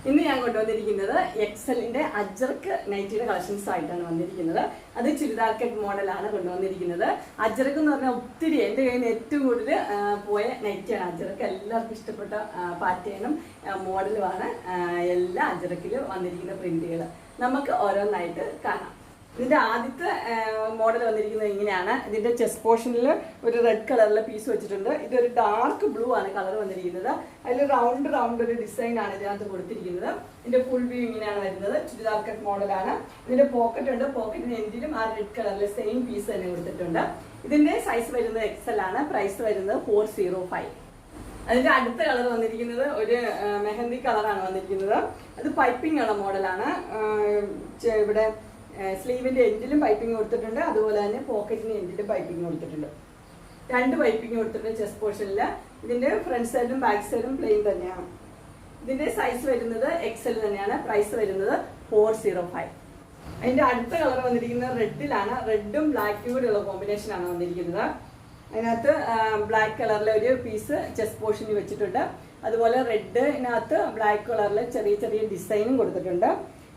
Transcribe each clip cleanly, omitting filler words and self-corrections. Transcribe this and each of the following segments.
ഇന്ന് ഞാൻ കൊണ്ടുവന്നിരിക്കുന്നത് എക്സലിന്റെ അജ്രക്ക് നൈറ്റിയുടെ കളക്ഷൻസ് ആയിട്ടാണ് വന്നിരിക്കുന്നത്. അത് ചുരിദാർ കട്ട് മോഡലാണ് കൊണ്ടുവന്നിരിക്കുന്നത്. അജ്രക്ക് എന്ന് പറഞ്ഞാൽ ഒത്തിരി എൻ്റെ കയ്യിൽ നിന്ന് ഏറ്റവും കൂടുതൽ പോയ നൈറ്റിയാണ് അജ്രക്ക്. എല്ലാവർക്കും ഇഷ്ടപ്പെട്ട പാറ്റേണും മോഡലുമാണ് എല്ലാ അജ്രക്കിലും വന്നിരിക്കുന്ന പ്രിന്റുകൾ. നമുക്ക് ഓരോന്നായിട്ട് കാണാം. ഇതിന്റെ ആദ്യത്തെ മോഡൽ വന്നിരിക്കുന്നത് ഇങ്ങനെയാണ്. ഇതിന്റെ ചെസ്റ്റ് പോർഷനിൽ ഒരു റെഡ് കളറിലെ പീസ് വെച്ചിട്ടുണ്ട്. ഇതൊരു ഡാർക്ക് ബ്ലൂ ആണ് കളർ വന്നിരിക്കുന്നത്. അതിൽ റൗണ്ട് ഒരു ഡിസൈൻ ആണ് ഇതിനകത്ത് കൊടുത്തിരിക്കുന്നത്. ഇതിന്റെ ഫുൾ വ്യൂ ഇങ്ങനെയാണ് വരുന്നത്. ചുരിദാർ കട്ട് മോഡലാണ്. ഇതിന്റെ പോക്കറ്റ് ഉണ്ട്. പോക്കറ്റിന് എൻഡിലും ആ റെഡ് കളറിലെ സെയിം പീസ് തന്നെ കൊടുത്തിട്ടുണ്ട്. ഇതിന്റെ സൈസ് വരുന്നത് എക്സൽ ആണ്. പ്രൈസ് വരുന്നത് 405. അതിന്റെ അടുത്ത കളർ വന്നിരിക്കുന്നത് ഒരു മെഹന്തി കളറാണ് വന്നിരിക്കുന്നത്. അത് പൈപ്പിംഗ് ഉള്ള മോഡലാണ്. ഇവിടെ സ്ലീവിന്റെ എൻഡിലും പൈപ്പിംഗ് കൊടുത്തിട്ടുണ്ട്. അതുപോലെ തന്നെ പോക്കറ്റിന് എൻഡിലും പൈപ്പിംഗ് കൊടുത്തിട്ടുണ്ട്. 2 പൈപ്പിംഗ് കൊടുത്തിട്ടുണ്ട് ചെസ്റ്റ് പോർഷനിൽ. ഇതിന്റെ ഫ്രണ്ട് സൈഡും ബാക്ക് സൈഡും പ്ലെയിൻ തന്നെയാണ്. ഇതിന്റെ സൈസ് വരുന്നത് എക്സൽ തന്നെയാണ്. പ്രൈസ് വരുന്നത് 405. അതിന്റെ അടുത്ത കളർ വന്നിരിക്കുന്നത് റെഡിലാണ്. റെഡും ബ്ലാക്കും കൂടെ ഉള്ള കോമ്പിനേഷൻ ആണ് വന്നിരിക്കുന്നത്. അതിനകത്ത് ബ്ലാക്ക് കളറിലെ ഒരു പീസ് ചെസ്റ്റ് പോർഷനിൽ വെച്ചിട്ടുണ്ട്. അതുപോലെ റെഡിനകത്ത് ബ്ലാക്ക് കളറിലെ ചെറിയ ഡിസൈനും കൊടുത്തിട്ടുണ്ട്.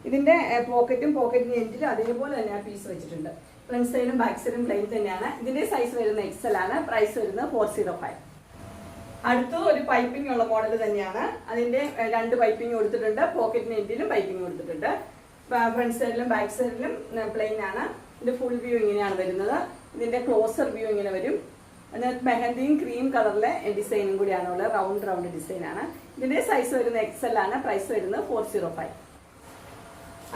ഇതിന്റെ പോക്കറ്റിന് എൻഡിലും അതേപോലെ തന്നെ ആ പീസ് വെച്ചിട്ടുണ്ട്. ഫ്രണ്ട് സൈഡും ബാക്ക് സൈഡും പ്ലെയിൻ തന്നെയാണ്. ഇതിന്റെ സൈസ് വരുന്ന എക്സൽ ആണ്. പ്രൈസ് വരുന്നത് 405. അടുത്തത് ഒരു പൈപ്പിംഗ് ഉള്ള മോഡൽ തന്നെയാണ്. അതിന്റെ 2 പൈപ്പിംഗ് കൊടുത്തിട്ടുണ്ട്. പോക്കറ്റിന് എൻഡിലും പൈപ്പിംഗ് കൊടുത്തിട്ടുണ്ട്. ഫ്രണ്ട് സൈഡിലും ബാക്ക് സൈഡിലും പ്ലെയിൻ ആണ്. ഇതിന്റെ ഫുൾ വ്യൂ ഇങ്ങനെയാണ് വരുന്നത്. ഇതിന്റെ ക്ലോസർ വ്യൂ ഇങ്ങനെ വരും. അതിനകത്ത് മെഹന്തിയും ക്രീം കളറിലെ ഡിസൈനും കൂടിയാണ് ഉള്ളത്. റൗണ്ട് ഡിസൈൻ ആണ്. ഇതിന്റെ സൈസ് വരുന്ന എക്സൽ ആണ്. പ്രൈസ് വരുന്നത് 405.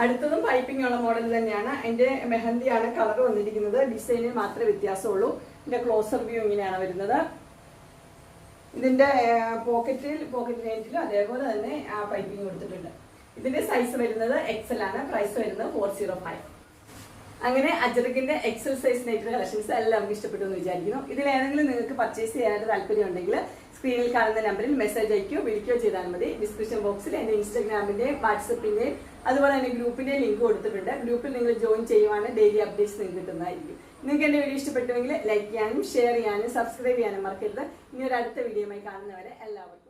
അടുത്തതും പൈപ്പിംഗ് ഉള്ള മോഡൽ തന്നെയാണ്. അതിന്റെ മെഹന്തിയാണ് കളർ വന്നിരിക്കുന്നത്. ഡിസൈനിൽ മാത്രമേ വ്യത്യാസമുള്ളൂ. ഇതിന്റെ ക്ലോസർ വ്യൂ ഇങ്ങനെയാണ് വരുന്നത്. ഇതിന്റെ പോക്കറ്റിന് എൻഡിലും അതേപോലെ തന്നെ പൈപ്പിംഗ് കൊടുത്തിട്ടുണ്ട്. ഇതിന്റെ സൈസ് വരുന്നത് എക്സൽ ആണ്. പ്രൈസ് വരുന്നത് 405. അങ്ങനെ അജ്രക്കിന്റെ എക്സൽ സൈസ് നൈറ്റ് കളക്ഷൻസ് എല്ലാവർക്കും ഇഷ്ടപ്പെട്ടു എന്ന് വിചാരിക്കുന്നു. ഇതിലേതെങ്കിലും നിങ്ങൾക്ക് പർച്ചേസ് ചെയ്യാനായിട്ട് താല്പര്യം ഉണ്ടെങ്കിൽ സ്ക്രീനിൽ കാണുന്ന നമ്പറിൽ മെസ്സേജ് അയക്കുകയോ വിളിക്കുകയോ ചെയ്താൽ മതി. ഡിസ്ക്രിപ്ഷൻ ബോക്സിൽ എൻ്റെ ഇൻസ്റ്റാഗ്രാമിന്റെയും വാട്സപ്പിന്റെയും അതുപോലെ തന്നെ ഗ്രൂപ്പിന്റെയും ലിങ്ക് കൊടുത്തിട്ടുണ്ട്. ഗ്രൂപ്പിൽ നിങ്ങൾ ജോയിൻ ചെയ്യുവാണെങ്കിൽ ഡെയിലി അപ്ഡേറ്റ്സ് നിങ്ങൾക്ക് കിട്ടുന്നതായിരിക്കും. നിങ്ങൾക്ക് എൻ്റെ വീഡിയോ ഇഷ്ടപ്പെട്ടുവെങ്കിൽ ലൈക്ക് ചെയ്യാനും ഷെയർ ചെയ്യാനും സബ്സ്ക്രൈബ് ചെയ്യാനും മറക്കരുത്. ഇനി ഒരു അടുത്ത വീഡിയോയുമായി കാണുന്നവരെ എല്ലാവർക്കും